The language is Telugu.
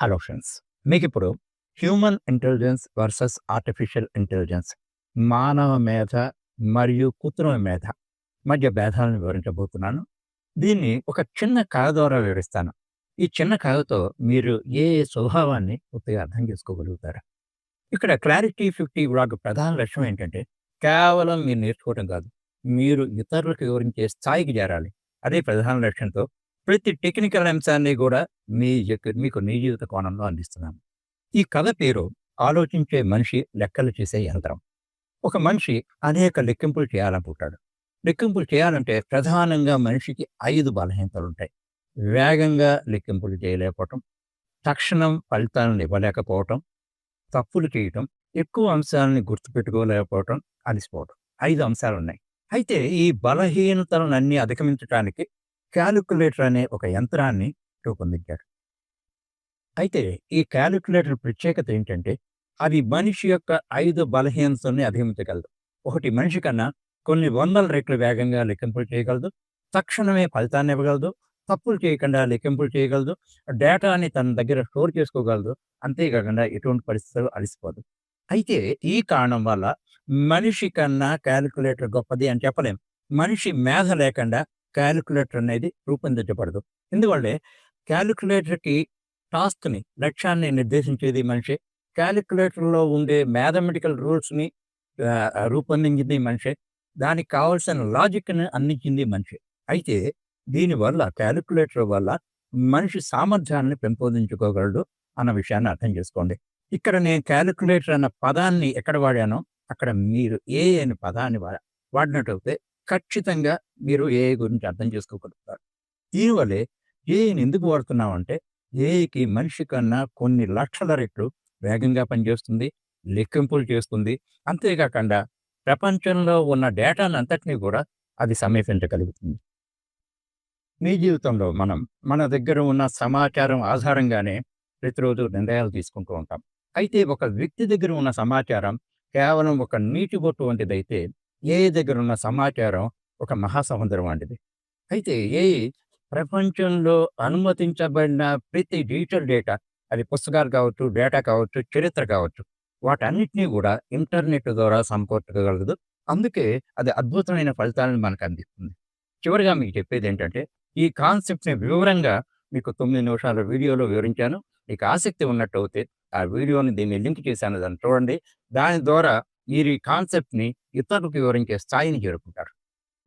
Hello friends. మీకిప్పుడు human intelligence versus artificial intelligence, మానవ మేధ మరియు కృత్రిమ మేధ మధ్య భేదాలను వివరించబోతున్నాను. దీన్ని ఒక చిన్న కథ ద్వారా వివరిస్తాను. ఈ చిన్న కథతో మీరు స్వభావాన్ని పూర్తిగా అర్థం చేసుకోగలుగుతారు. ఇక్కడ క్లారిటీ 50 వ్లాగ్ ప్రధాన లక్ష్యం ఏంటంటే, కేవలం మీరు నేర్చుకోవటం కాదు, మీరు ఇతరులకు వివరించే స్థాయికి చేరాలి. అదే ప్రధాన లక్ష్యంతో ప్రతి టెక్నికల్ అంశాన్ని కూడా మీకు నిజ జీవిత కోణంలో అందిస్తున్నాను. ఈ కథ పేరు 'ఆలోచించే మనిషి లెక్కలు చేసే యంత్రం'. ఒక మనిషి అనేక లెక్కింపులు చేయాలనుకుంటాడు. లెక్కింపులు చేయాలంటే ప్రధానంగా మనిషికి 5 బలహీనతలుంటాయి. వేగంగా లెక్కింపులు చేయలేకపోవటం, తక్షణం ఫలితాలను ఇవ్వలేకపోవటం, తప్పులు చేయటం, ఎక్కువ అంశాలని గుర్తుపెట్టుకోలేకపోవటం, అలసిపోవటం. 5 అంశాలున్నాయి. అయితే ఈ బలహీనతలనన్నీ అధిగమించటానికి కాలిక్యులేటర్ అనే ఒక యంత్రాన్ని రూపొందించాడు. అయితే ఈ కాలిక్యులేటర్ ప్రత్యేకత ఏంటంటే, అది మనిషి యొక్క 5 బలహీనతల్ని అధిగమించగలదు. ఒకటి, మనిషి కన్నా కొన్ని వందల రెట్లు వేగంగా లెక్కింపులు చేయగలదు. తక్షణమే ఫలితాన్ని ఇవ్వగలదు. తప్పులు చేయకుండా లెక్కింపులు చేయగలదు. డేటాని తన దగ్గర స్టోర్ చేసుకోగలదు. అంతేకాకుండా ఎటువంటి పరిస్థితుల్లో అలసిపోదు. అయితే ఈ కారణం వల్ల మనిషి కన్నా కాలిక్యులేటర్ గొప్పది అని చెప్పలేం. మనిషి మేధ లేకుండా కాలిక్యులేటర్ అనేది రూపొందించబడదు. ఎందువల్లే కాలిక్యులేటర్‌కి లక్ష్యాన్ని నిర్దేశించేది మనిషే. కాలిక్యులేటర్‌లో ఉండే మ్యాథమెటికల్ రూల్స్‌ని రూపొందించింది మనిషే. దానికి కావాల్సిన లాజిక్‌ని అందించింది మనిషే. అయితే దీనివల్ల కాలిక్యులేటర్ వల్ల మనిషి సామర్థ్యాన్ని పెంపొందించుకోగలడు అన్న విషయాన్ని అర్థం చేసుకోండి. ఇక్కడ నేను కాలిక్యులేటర్ అన్న పదాన్ని ఎక్కడ వాడానో, అక్కడ మీరు ఏఐ అనే పదాన్ని వాడినట్టయితే ఖచ్చితంగా మీరు ఏఐ గురించి అర్థం చేసుకోగలుగుతారు. దీనివల్లే ఏఐని ఎందుకు వాడుతున్నామంటే, ఏఐకి మనిషి కన్నా కొన్ని లక్షల రెట్లు వేగంగా పనిచేస్తుంది, లెక్కింపులు చేస్తుంది. అంతేకాకుండా ప్రపంచంలో ఉన్న డేటానంతటిని కూడా అది సమీపించగలుగుతుంది. మీ జీవితంలో మన దగ్గర ఉన్న సమాచారం ఆధారంగానే ప్రతిరోజు నిర్ణయాలు తీసుకుంటూ ఉంటాం. అయితే ఒక వ్యక్తి దగ్గర ఉన్న సమాచారం కేవలం ఒక నీటి బొట్టు వంటిదైతే, ఏఐ దగ్గర ఉన్న సమాచారం ఒక మహాసముద్రం వంటిది. అయితే ఏఐ ప్రపంచంలో అనుమతించబడిన ప్రతి డిజిటల్ డేటా, అది పుస్తకాలు కావచ్చు, డేటా కావచ్చు, చరిత్ర కావచ్చు, వాటన్నిటిని కూడా ఇంటర్నెట్ ద్వారా సమకూర్చగలదు. అందుకే అది అద్భుతమైన ఫలితాలను మనకు అందిస్తుంది. చివరిగా మీకు చెప్పేదేంటంటే, ఈ కాన్సెప్ట్‌ని వివరంగా మీకు 9 నిమిషాల వీడియోలో వివరించాను. మీకు ఆసక్తి ఉన్నట్టయితే దీన్ని లింక్ చేశాను, దాన్ని చూడండి. దాని ద్వారా మీరు ఈ కాన్సెప్ట్‌ని ఇతరులకు వివరించే స్థాయిని చేరుకుంటారు.